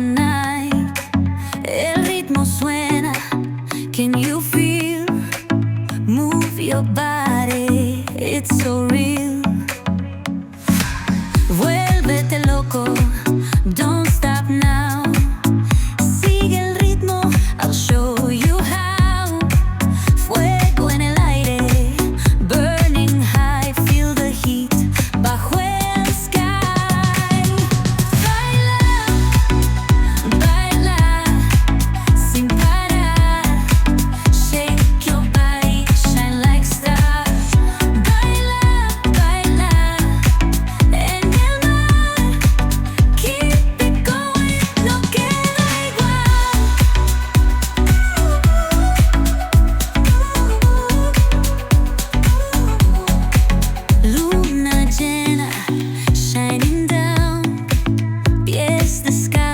night. El ritmo suena. Can you feel? Move your body, it's so real. Vuélvete loco, don't stop now. Sigue el ritmo, I'll show you how. Fuego en el aire, burning high, feel the heat bajo el sky. Baila, baila, sin parar. Shake your body, shine like stars. Baila, baila, en el mar. Keep it going, no queda igual. Luna llena, shining down. Pies de sky.